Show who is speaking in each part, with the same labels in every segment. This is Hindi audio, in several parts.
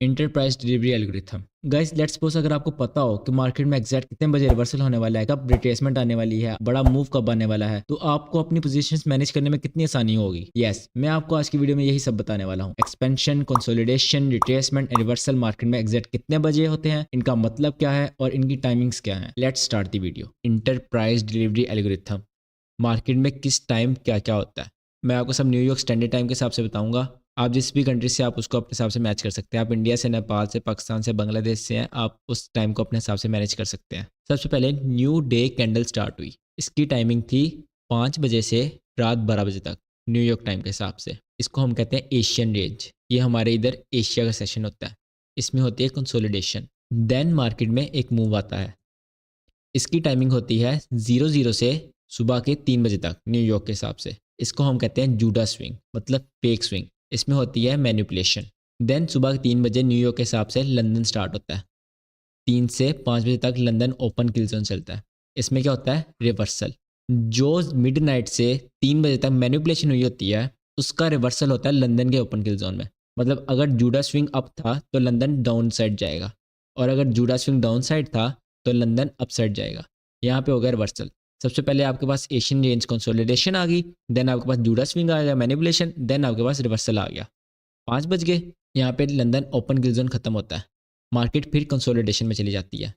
Speaker 1: Enterprise delivery algorithm. Guys let's suppose अगर आपको पता हो कि मार्केट में एग्जैक्ट कितने बजे रिवर्सल होने वाला है, कब रिट्रेसमेंट आने वाली है, बड़ा मूव कब आने वाला है, तो आपको अपनी पोजीशंस मैनेज करने में कितनी आसानी होगी। यस, मैं आपको आज की वीडियो में यही सब बताने वाला हूँ। Expansion, consolidation, retracement and reversal market में एग्जैक्ट कितने बजे होते हैं, इनका मतलब क्या है और इनकी टाइमिंग्स क्या है। Let's start the video. Enterprise delivery algorithm. Market में किस टाइम क्या क्या होता है, मैं आपको सब न्यूयॉर्क स्टैंडर्ड टाइम के हिसाब से बताऊंगा। आप जिस भी कंट्री से आप उसको अपने हिसाब से मैच कर सकते हैं। आप इंडिया से, नेपाल से, पाकिस्तान से, बांग्लादेश से हैं, आप उस टाइम को अपने हिसाब से मैनेज कर सकते हैं। सबसे पहले न्यू डे कैंडल स्टार्ट हुई। इसकी टाइमिंग थी 5 बजे से रात 12 बजे तक न्यूयॉर्क टाइम के हिसाब से। इसको हम कहते हैं एशियन रेंज। ये हमारे इधर एशिया का सेशन होता है। इसमें होती है कंसोलिडेशन। देन मार्केट में एक मूव आता है। इसकी टाइमिंग होती है 00 से सुबह के 3 बजे तक न्यूयॉर्क के हिसाब से। इसको हम कहते हैं जूडा स्विंग, मतलब फेक स्विंग। इसमें होती है मैनिपुलेशन। देन सुबह के 3 बजे न्यूयॉर्क के हिसाब से लंदन स्टार्ट होता है। 3 से 5 बजे तक लंदन ओपन किल जोन चलता है। इसमें क्या होता है, रिवर्सल। जो मिडनाइट से 3 बजे तक मैनिपुलेशन हुई होती है, उसका रिवर्सल होता है लंदन के ओपन किल जोन में। मतलब अगर जूडा स्विंग अप था तो लंदन डाउन साइड जाएगा, और अगर जूडा स्विंग डाउन साइड था तो लंदन अप साइड जाएगा। यहाँ पे हो गया रिवर्सल। सबसे पहले आपके पास एशियन रेंज कंसोलिडेशन आ गई, देन आपके पास जूडा स्विंग आ गया, मैनिपुलेशन, देन आपके पास रिवर्सल आ गया। 5 बज गए, यहाँ पे लंदन ओपन किल जोन खत्म होता है। मार्केट फिर कंसोलिडेशन में चली जाती है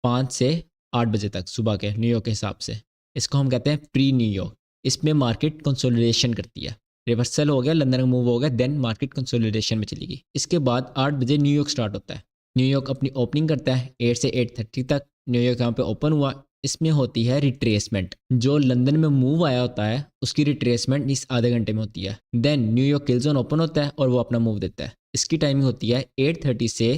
Speaker 1: 5 से 8 बजे तक सुबह के न्यूयॉर्क के हिसाब से। इसको हम कहते हैं प्री न्यूयॉर्क। इसमें मार्केट कंसोलिडेशन करती है। रिवर्सल हो गया, लंदन का मूव हो गया, देन मार्केट कंसोलिडेशन में चली गई। इसके बाद 8 बजे न्यूयॉर्क स्टार्ट होता है। न्यूयॉर्क अपनी ओपनिंग करता है 8 से 8:30 तक। न्यूयॉर्क यहाँ पे ओपन हुआ। इसमें होती है रिट्रेसमेंट। जो लंदन में मूव आया होता है उसकी रिट्रेसमेंट इस आधे घंटे में होती है। देन न्यूयॉर्क किल जोन ओपन होता है और वो अपना मूव देता है। इसकी टाइमिंग होती है 8:30 से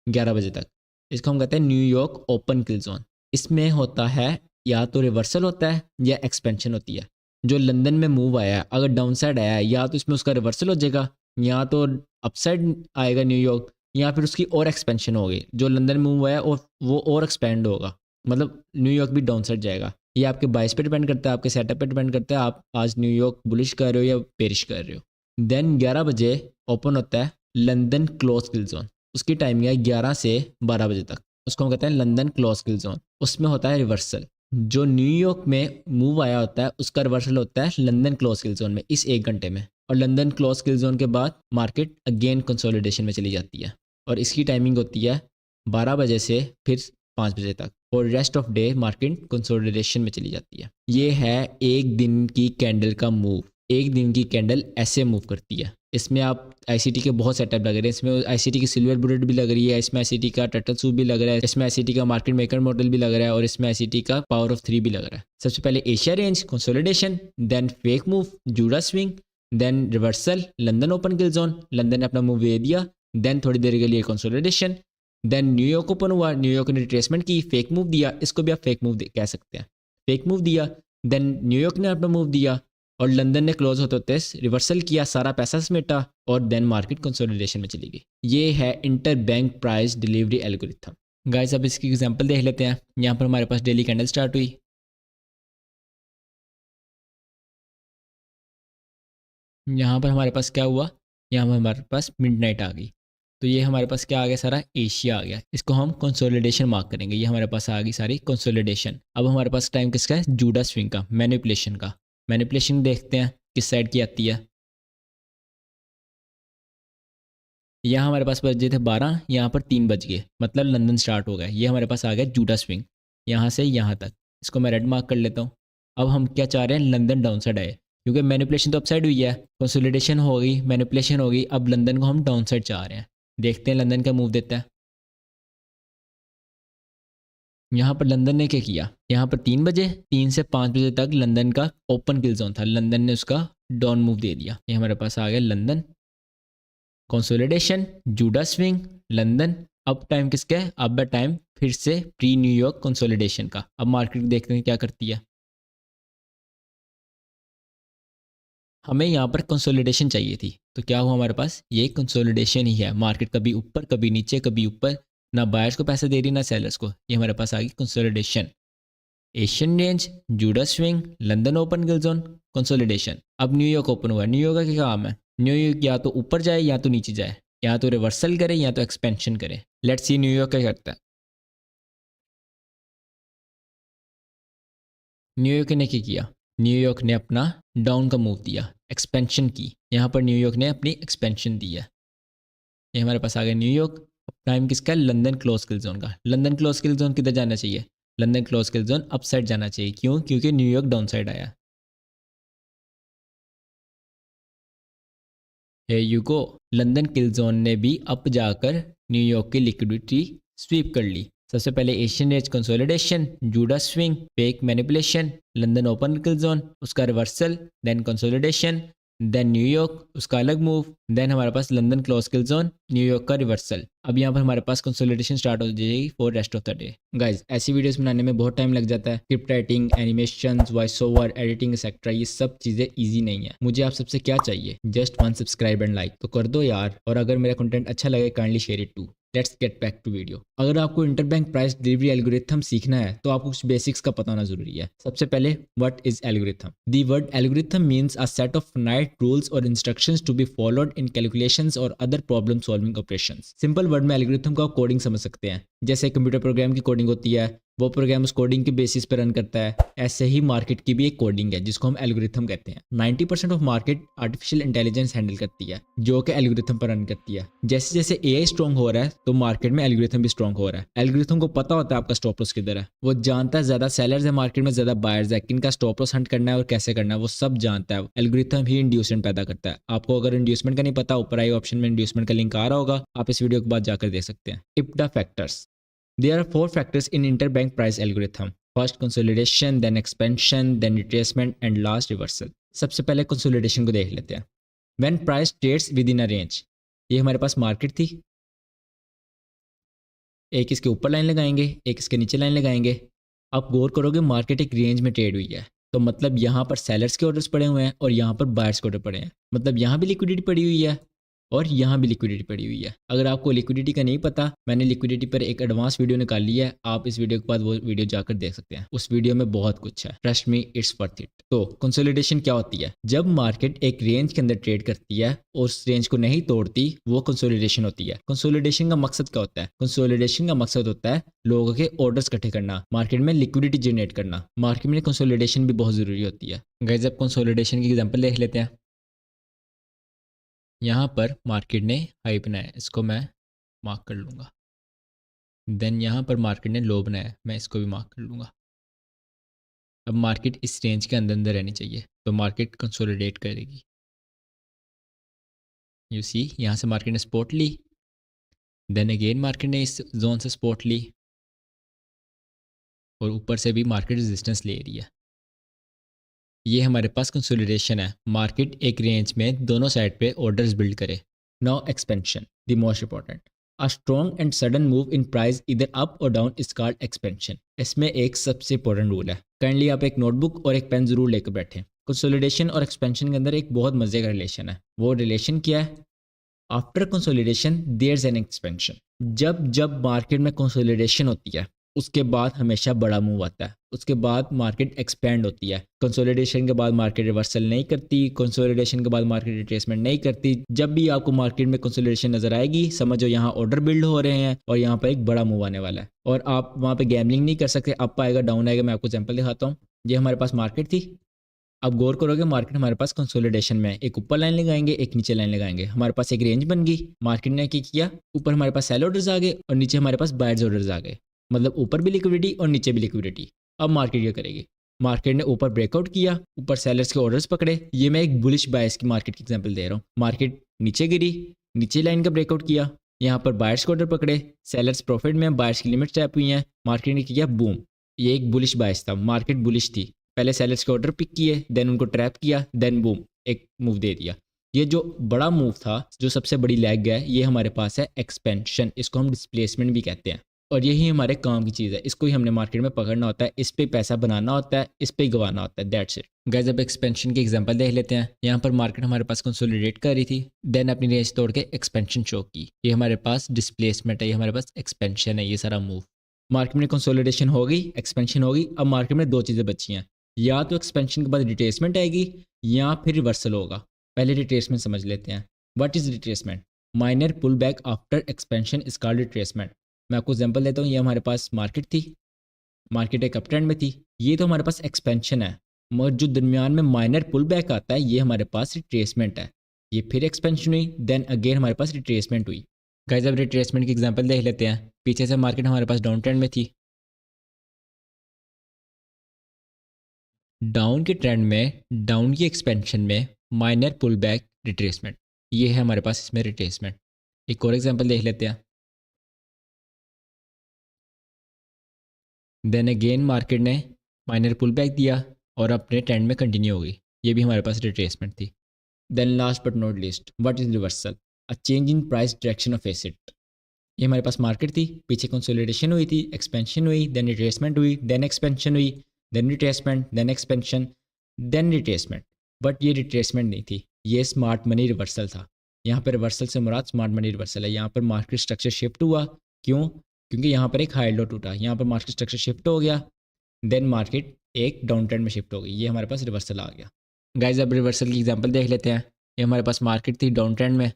Speaker 1: 11 बजे तक। इसको हम कहते हैं न्यूयॉर्क ओपन किल जोन। इसमें होता है या तो रिवर्सल होता है या एक्सपेंशन होती है। जो लंदन में मूव आया है, अगर डाउन साइड आया है, या तो इसमें उसका रिवर्सल हो जाएगा, या तो अपसाइड आएगा न्यूयॉर्क, या फिर उसकी और एक्सपेंशन होगी। जो लंदन में मूव आया और वो और एक्सपेंड होगा, मतलब न्यूयॉर्क भी डाउन साइड जाएगा। ये आपके बाइस पे डिपेंड करता है, आपके सेटअप पे डिपेंड करता है, आप आज न्यूयॉर्क बुलिश कर रहे हो या पेरिश कर रहे हो। देन 11 बजे ओपन होता है लंदन क्लोज किल जोन। उसकी टाइमिंग है 11 से 12 बजे तक। उसको हम कहते हैं लंदन क्लोज किल जोन। उसमें होता है रिवर्सल। जो न्यूयॉर्क में मूव आया होता है उसका रिवर्सल होता है लंदन क्लोज किल जोन में इस 1 घंटे में। और लंदन क्लोज किल जोन के बाद मार्केट अगेन कंसोलिडेशन में चली जाती है, और इसकी टाइमिंग होती है 12 बजे से फिर 5 बजे तक, और rest of day market consolidation में चली जाती है। ये है एक दिन की कैंडल का मूव। एक दिन की कैंडल ऐसे मूव करती है। इसमें आप आईसीटी के बहुत सेटअप लग रहे हैं। इसमें आईसीटी की सिल्वर बुलेट भी लग रही है, इसमें आईसीटी का टर्टल सूप भी लग रहा है, इसमें आईसीटी का मार्केट मेकर मॉडल भी लग रहा है, और इसमें आईसीटी का पावर ऑफ 3 भी लग रहा है। सबसे पहले Asia range consolidation, then fake move Judas swing, then reversal London open kill zone. London ने अपना मूव दे दिया, देन थोड़ी देर के लिए कंसोलिडेशन, देन न्यूयॉर्क ओपन हुआ, न्यूयॉर्क ने रिट्रेसमेंट की, फेक मूव दिया। इसको भी आप फेक मूव कह सकते हैं। फेक मूव दिया, देन न्यूयॉर्क ने अपना मूव दिया, और लंदन ने क्लोज होते होते रिवर्सल किया, सारा पैसा समेटा, और देन मार्केट कंसोलिडेशन में चली गई। ये है inter bank price delivery algorithm. Guys अब इसकी एग्जांपल देख लेते हैं। यहाँ पर हमारे पास डेली कैंडल स्टार्ट हुई। यहाँ पर हमारे पास क्या हुआ, यहाँ पर हमारे पास मिडनाइट आ गई। तो ये हमारे पास क्या आ गया, सारा एशिया आ गया। इसको हम कंसोलिडेशन मार्क करेंगे। ये हमारे पास आ गई सारी कंसोलिडेशन। अब हमारे पास टाइम किसका है, जूडा स्विंग का, मैनिपुलेशन का। मैनिपुलेशन देखते हैं किस साइड की आती है। यहाँ हमारे पास बजे थे 12, यहाँ पर 3 बज गए, मतलब लंदन स्टार्ट हो गया। ये हमारे पास आ गया जूडा स्विंग यहाँ से यहाँ तक। इसको मैं रेड मार्क कर लेता हूँ। अब हम क्या चाह रहे हैं, लंदन डाउन साइड आए, क्योंकि मैनिपुलेशन तो अपसाइड हुई है, कंसोलिडेशन हो गई, मैनिपुलेशन हो गई। अब लंदन को हम डाउन साइड चाह रहे हैं। देखते हैं लंदन का मूव देता है। यहाँ पर लंदन ने क्या किया, यहाँ पर 3 बजे, 3 से 5 बजे तक लंदन का ओपन किल जोन था, लंदन ने उसका डाउन मूव दे दिया। ये हमारे पास आ गया London consolidation, Judas swing, London. अब टाइम किसका है, अब टाइम फिर से प्री न्यूयॉर्क कंसोलिडेशन का। अब मार्केट देखते हैं क्या करती है। हमें यहाँ पर कंसोलिडेशन चाहिए थी, तो क्या हुआ हमारे पास, ये कंसोलिडेशन ही है। मार्केट कभी ऊपर कभी नीचे, कभी ऊपर, ना बायर्स को पैसे दे रही ना सेलर्स को। ये हमारे पास आ गई consolidation. Asian range, Judas swing, London open kill zone, consolidation. अब न्यूयॉर्क ओपन हुआ। न्यूयॉर्क का क्या काम है, न्यूयॉर्क या तो ऊपर जाए या तो नीचे जाए। या तो रिवर्सल करे या तो एक्सपेंशन करे। लेट्स सी न्यूयॉर्क क्या करता है। न्यूयॉर्क ने क्या किया, न्यूयॉर्क ने अपना डाउन का मूव दिया, एक्सपेंशन की। यहाँ पर न्यूयॉर्क ने अपनी एक्सपेंशन दी है। ये हमारे पास आ गया न्यूयॉर्क। अब टाइम किसका, लंदन क्लोज किल जोन का। लंदन क्लोज किल जोन किधर जाना चाहिए, London close kill zone up side जाना चाहिए। क्यों, क्योंकि न्यूयॉर्क डाउन साइड आया। Hey you go, London kill zone ने भी अप जाकर न्यूयॉर्क की लिक्विडिटी स्वीप कर ली। सबसे पहले एशियन एज consolidation, Judas swing, fake manipulation, London open kill zone, उसका रिवर्सल, देन कंसोलिडेशन, देन न्यूयॉर्क, उसका अलग मूव, देन हमारे पास लंदन क्लोज किल जोन, न्यूयॉर्क का रिवर्सल। अब यहाँ पर हमारे पास कंसोलिडेशन स्टार्ट हो जाएगी for rest of the day. Guys ऐसी वीडियोस बनाने में बहुत टाइम लग जाता है। Script writing, animation, voice over, editing etcetera, ये सब चीजें ईजी नहीं है। मुझे आप सबसे क्या चाहिए, जस्ट 1 सब्सक्राइब एंड लाइक तो कर दो यार। और अगर मेरा कंटेंट अच्छा लगे kindly share it to. Let's get back to video. अगर आपको इंटरबैंक प्राइस डिलीवरी एल्गोरिथम सीखना है तो आपको कुछ बेसिक्स का पता होना जरूरी है। सबसे पहले, what is algorithm? The word algorithm means a set of finite rules और instructions to be followed in calculations और other problem solving operations. Simple word में एल्गोरिथम को आप कोडिंग समझ सकते हैं। जैसे कंप्यूटर प्रोग्राम की कोडिंग होती है, वो प्रोग्राम उस कोडिंग के बेसिस पर रन करता है। ऐसे ही मार्केट की भी एक कोडिंग है जिसको हम एल्गोरिथम कहते हैं। 90% of market artificial intelligence handle करती है जो कि एल्गोरिथम पर रन करती है। जैसे जैसे एआई स्ट्रॉन्ग हो रहा है तो मार्केट में एल्गोरिथम भी स्ट्रॉन्ग हो रहा है। एल्गोरिथम को पता होता है आपका स्टॉप लॉस किधर है। वो जानता है ज्यादा सेलर्स है मार्केट में, ज्यादा बायर्स है, किनका स्टॉप लॉस हंट करना है और कैसे करना है वो सब जानता है। एल्गोरिथम ही इंड्यूसमेंट पैदा करता है। आपको अगर इंड्यूसमेंट का नहीं पता, ऊपर आई ऑप्शन में इंड्यूसमेंट का लिंक आ रहा होगा, आप इस वीडियो के बाद जाकर देख सकते हैं। IPTA factors. There are 4 factors in interbank price algorithm. First consolidation, then expansion, then retracement and last reversal. सबसे पहले consolidation को देख लेते हैं। When price trades within a range, ये हमारे पास मार्केट थी। एक इसके ऊपर लाइन लगाएंगे, एक इसके नीचे लाइन लगाएंगे। आप गौर करोगे मार्केट एक रेंज में ट्रेड हुई है, तो मतलब यहाँ पर सेलर्स के ऑर्डर्स पड़े हुए हैं और यहाँ पर बायर्स के ऑर्डर पड़े हैं। मतलब यहाँ भी लिक्विडिटी पड़ी हुई है और यहाँ भी लिक्विडिटी पड़ी हुई है। अगर आपको लिक्विडिटी का नहीं पता, मैंने लिक्विडिटी पर एक एडवांस वीडियो निकाल ली है, आप इस वीडियो के बाद वो वीडियो जाकर देख सकते हैं। उस वीडियो में बहुत कुछ है, trust me it's worth it. तो कंसोलिडेशन क्या होती है? जब मार्केट एक रेंज के अंदर ट्रेड करती है और उस रेंज को नहीं तोड़ती, वो कंसोलिडेशन होती है। कंसोलिडेशन का मकसद क्या होता है? कंसोलिडेशन का मकसद होता है लोगों के ऑर्डर्स इकट्ठे करना, मार्केट में लिक्विडिटी जनरेट करना। मार्केट में कंसोलिडेशन भी बहुत जरूरी होती है। गाइस अब कंसोलिडेशन की एग्जांपल देख लेते हैं। यहाँ पर मार्केट ने हाई बनाया, इसको मैं मार्क कर लूँगा। देन यहाँ पर मार्केट ने लो बनाया, मैं इसको भी मार्क कर लूँगा। अब मार्केट इस रेंज के अंदर अंदर रहनी चाहिए, तो मार्केट कंसोलिडेट करेगी। यू सी यहाँ से मार्केट ने सपोर्ट ली, देन अगेन मार्केट ने इस जोन से सपोर्ट ली और ऊपर से भी मार्केट रेजिस्टेंस ले रही है। ये हमारे पास कंसोलिडेशन है। मार्केट एक रेंज में दोनों साइड पे ऑर्डर्स बिल्ड करे। Now expansion, the most important. A strong and sudden move in price इधर अप और डाउन इज कॉल्ड एक्सपेंशन। इसमें एक सबसे इंपॉर्टेंट रूल है, काइंडली आप एक नोटबुक और एक पेन जरूर लेकर बैठें। कंसोलिडेशन और एक्सपेंशन के अंदर एक बहुत मजे का रिलेशन है। वो रिलेशन क्या है? After consolidation there is an expansion. जब जब मार्केट में कंसोलिडेशन होती है उसके बाद हमेशा बड़ा मूव आता है, उसके बाद मार्केट एक्सपेंड होती है। कंसोलिडेशन के बाद मार्केट रिवर्सल नहीं करती, कंसोलिडेशन के बाद मार्केट रिट्रेसमेंट नहीं करती। जब भी आपको मार्केट में कंसोलिडेशन नजर आएगी, समझो यहाँ ऑर्डर बिल्ड हो रहे हैं और यहाँ पर एक बड़ा मूव आने वाला है और आप वहाँ पे गैम्बलिंग नहीं कर सकते। अप आएगा डाउन आएगा, मैं आपको एग्जांपल दिखाता हूँ। ये हमारे पास मार्केट थी। अब गौर करोगे मार्केट हमारे पास कंसोलिडेशन में एक ऊपर लाइन लगाएंगे, एक नीचे लाइन लगाएंगे। हमारे पास एक रेंज बन गई। मार्केट ने क्या किया, ऊपर हमारे पास सेल ऑर्डर्स आ गए और नीचे हमारे पास बायर्स ऑर्डर्स आ गए। मतलब ऊपर भी लिक्विडिटी और नीचे भी लिक्विडिटी। अब मार्केट क्या करेगी? मार्केट ने ऊपर ब्रेकआउट किया, ऊपर सेलर्स के ऑर्डर्स पकड़े। ये मैं एक बुलिश बायर्स की मार्केट की एग्जांपल दे रहा हूँ। मार्केट नीचे गिरी, नीचे लाइन का ब्रेकआउट किया, यहाँ पर बायर्स के ऑर्डर पकड़े, सेलर्स प्रॉफिट में, बायर्स की लिमिट टैप हुई हैं। मार्केट ने किया बूम। ये एक बुलिश बायर्स था, मार्केट बुलिश थी। पहले सेलर्स के ऑर्डर पिक किए, देन उनको ट्रैप किया, देन बूम एक मूव दे दिया। ये जो बड़ा मूव था, जो सबसे बड़ी लैग है, ये हमारे पास है एक्सपेंशन। इसको हम डिस्प्लेसमेंट भी कहते हैं और यही हमारे काम की चीज़ है। इसको ही हमने मार्केट में पकड़ना होता है, इस पे पैसा बनाना होता है, इस पे गंवाना होता है। That's it guys. अब एक्सपेंशन की एग्जांपल देख लेते हैं। यहाँ पर मार्केट हमारे पास कंसोलिडेट कर रही थी, देन अपनी रेंज तोड़ के एक्सपेंशन शो की। ये हमारे पास डिस्प्लेसमेंट है, ये हमारे पास एक्सपेंशन है। ये सारा मूव मार्केट में कंसोलिडेशन हो गई, एक्सपेंशन हो गई। अब मार्केट में दो चीज़ें बची हैं, या तो एक्सपेंशन के बाद रिट्रेसमेंट आएगी या फिर रिवर्सल होगा। पहले रिट्रेसमेंट समझ लेते हैं। What is retracement? Minor pull back after expansion is called retracement. मैं आपको एग्जांपल देता हूँ, ये हमारे पास मार्केट थी, मार्केट एक अप ट्रेंड में थी, ये तो हमारे पास एक्सपेंशन है, मगर जो दरमियान में माइनर पुल बैक आता है ये हमारे पास रिट्रेसमेंट है। ये फिर एक्सपेंशन हुई, देन अगेन हमारे पास रिट्रेसमेंट हुई। गाइस अब रिट्रेसमेंट की एग्जांपल देख लेते हैं। पीछे से मार्केट हमारे पास डाउन ट्रेंड में थी, डाउन के ट्रेंड में, डाउन की एक्सपेंशन में माइनर पुल बैक रिट्रेसमेंट, ये है हमारे पास इसमें रिट्रेसमेंट। एक और एग्जांपल देख लेते हैं। देन अगेन मार्केट ने माइनर पुल बैक दिया और अपने ट्रेंड में कंटिन्यू हो गई, ये भी हमारे पास रिट्रेसमेंट थी। Then last but not least, what is reversal? A change in price direction of asset. ये हमारे पास मार्केट थी, पीछे कंसोलिडेशन हुई थी, एक्सपेंशन हुई, देन रिट्रेसमेंट हुई, देन एक्सपेंशन हुई, then retracement, then expansion, then retracement. But ये रिट्रेसमेंट नहीं थी, ये स्मार्ट मनी रिवर्सल था। यहाँ पर रिवर्सल से मुराद स्मार्ट मनी रिवर्सल है। यहाँ पर मार्केट स्ट्रक्चर शिफ्ट हुआ, क्यों? क्योंकि यहाँ पर एक हाई लो टूटा, यहाँ पर मार्केट स्ट्रक्चर शिफ्ट हो गया, देन मार्केट एक डाउन ट्रेंड में शिफ्ट हो गई, ये हमारे पास रिवर्सल आ गया। गाइस अब रिवर्सल की एग्जांपल देख लेते हैं। ये हमारे पास मार्केट थी डाउन ट्रेंड में,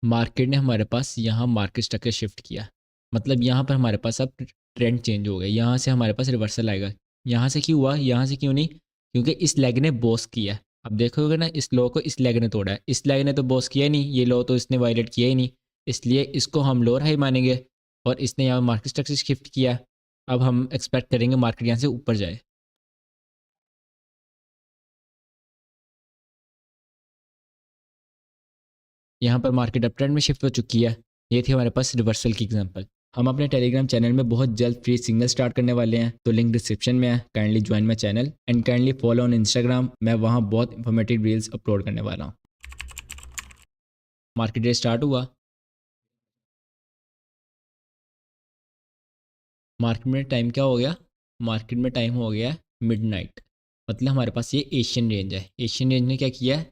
Speaker 1: मार्केट ने हमारे पास यहाँ मार्केट स्ट्रक्चर शिफ्ट किया, मतलब यहाँ पर हमारे पास अब ट्रेंड चेंज हो गया, यहाँ से हमारे पास रिवर्सल आएगा। यहाँ से क्यों हुआ, यहाँ से क्यों नहीं? क्योंकि इस लेग ने बॉस किया है। अब देखोगे ना, इस लो को इस लेग ने तोड़ा है, इस लेग ने तो बॉस किया ही नहीं, ये लो तो इसने वायलेट किया ही नहीं, इसलिए इसको हम लोअर हाई मानेंगे और इसने यहाँ मार्केट स्ट्रक्चर शिफ्ट किया। अब हम एक्सपेक्ट करेंगे मार्केट यहाँ से ऊपर जाए। यहाँ पर मार्केट अप ट्रेंड में शिफ्ट हो चुकी है। ये थी हमारे पास रिवर्सल की एग्जांपल। हम अपने टेलीग्राम चैनल में बहुत जल्द फ्री सिग्नल स्टार्ट करने वाले हैं, तो लिंक डिस्क्रिप्शन में है। Kindly join my channel and kindly follow on Instagram, मैं वहाँ बहुत इंफॉर्मेटिव रील्स अपलोड करने वाला हूँ। मार्केट डे स्टार्ट हुआ, मार्केट में टाइम क्या हो गया? मार्केट में टाइम हो गया मिडनाइट, मतलब हमारे पास ये एशियन रेंज है। एशियन रेंज ने क्या किया है?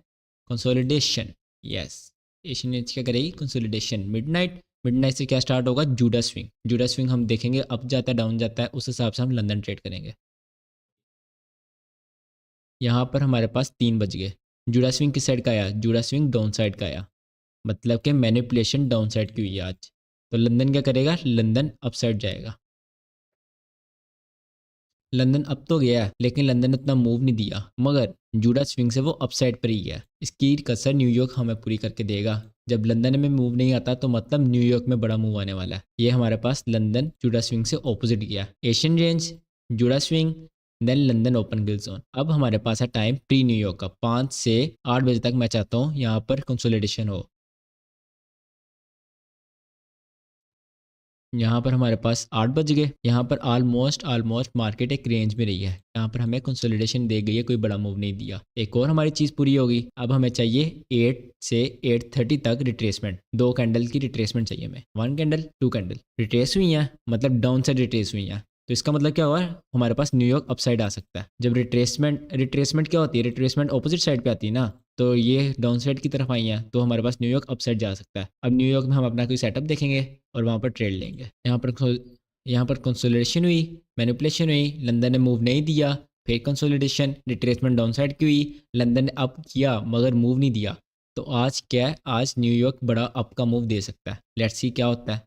Speaker 1: कंसोलिडेशन। यस, एशियन रेंज क्या करेगी? कंसोलिडेशन। मिडनाइट, मिडनाइट से क्या स्टार्ट होगा? JUDA swing. जूडा स्विंग हम देखेंगे अप जाता है डाउन जाता है, उस हिसाब से हम लंदन ट्रेड करेंगे। यहाँ पर हमारे पास 3 बज गए। जूडा स्विंग किस साइड का आया? जूडा स्विंग डाउन साइड का आया, मतलब कि मैनिपुलेशन डाउन साइड की हुई है आज। तो लंदन क्या करेगा? लंदन अप साइड जाएगा। लंदन अप तो गया है, लेकिन लंदन ने उतना मूव नहीं दिया, मगर जूडा स्विंग से वो अपसाइड पर ही गया। इसकी कसर न्यूयॉर्क हमें पूरी करके देगा। जब लंदन में मूव नहीं आता तो मतलब न्यूयॉर्क में बड़ा मूव आने वाला है। ये हमारे पास लंदन जूडा स्विंग से ऑपोजिट गया, Asian range, Judas swing, then London open kill zone. अब हमारे पास है टाइम प्री न्यूयॉर्क का, 5 से 8 बजे तक मैं चाहता हूँ यहाँ पर कंसोलिडेशन हो। यहाँ पर हमारे पास 8 बज गए। यहाँ पर ऑलमोस्ट मार्केट एक रेंज में रही है। यहाँ पर हमें कंसोलिडेशन दे गई है, कोई बड़ा मूव नहीं दिया। एक और हमारी चीज़ पूरी होगी। अब हमें चाहिए 8 से 8:30 तक रिट्रेसमेंट। 2 कैंडल की रिट्रेसमेंट चाहिए हमें, 1 कैंडल 2 कैंडल रिट्रेस हुई हैं, मतलब डाउन साइड रिट्रेस हुई हैं। तो इसका मतलब क्या हुआ? हमारे पास न्यूयॉर्क अपसाइड आ सकता है। जब रिट्रेसमेंट क्या होती है? रिट्रेसमेंट ऑपोजिट साइड पे आती है ना, तो ये डाउन साइड की तरफ आई हैं, तो हमारे पास न्यूयॉर्क अपसाइड जा सकता है। अब न्यूयॉर्क में हम अपना कोई सेटअप देखेंगे और वहाँ पर ट्रेड लेंगे। यहाँ पर कंसोलिडेशन हुई, मैनिपुलेशन हुई, लंदन ने मूव नहीं दिया, फिर कंसोलिडेशन, रिट्रेसमेंट डाउन साइड की हुई, लंदन ने अप किया मगर मूव नहीं दिया। तो आज क्या है? आज न्यूयॉर्क बड़ा अप का मूव दे सकता है। लेट्स सी क्या होता है।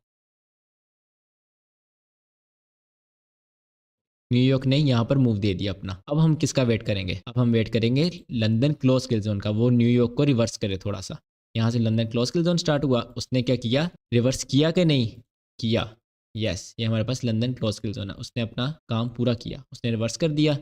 Speaker 1: न्यूयॉर्क ने यहाँ पर मूव दे दिया अपना। अब हम किसका वेट करेंगे? अब हम वेट करेंगे लंदन क्लोज किल जोन का, वो न्यूयॉर्क को रिवर्स करे थोड़ा सा। यहाँ से London close kill zone start हुआ, उसने क्या किया? रिवर्स किया कि नहीं किया? यस, ये हमारे पास लंदन क्लोज किल जोन है, उसने अपना काम पूरा किया, उसने रिवर्स कर दिया।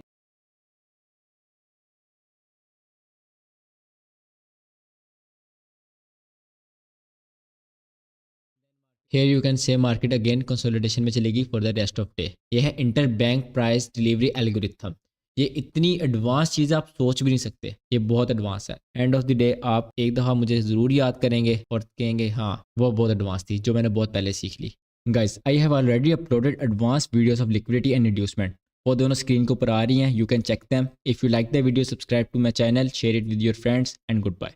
Speaker 1: Here you can say market again consolidation में चलेगी for the rest of day. ये है inter bank price delivery algorithm. ये इतनी एडवांस चीज़ आप सोच भी नहीं सकते, ये बहुत एडवांस है। एंड ऑफ द डे आप एक दफ़ा मुझे ज़रूर याद करेंगे और कहेंगे हाँ वो बहुत एडवांस थी जो मैंने बहुत पहले सीख ली। Guys I have already uploaded advance videos of liquidity and inducement. वो दोनों स्क्रीन के ऊपर आ रही हैं, you can check them. If you like the video, subscribe to my channel, share it with your friends and good bye.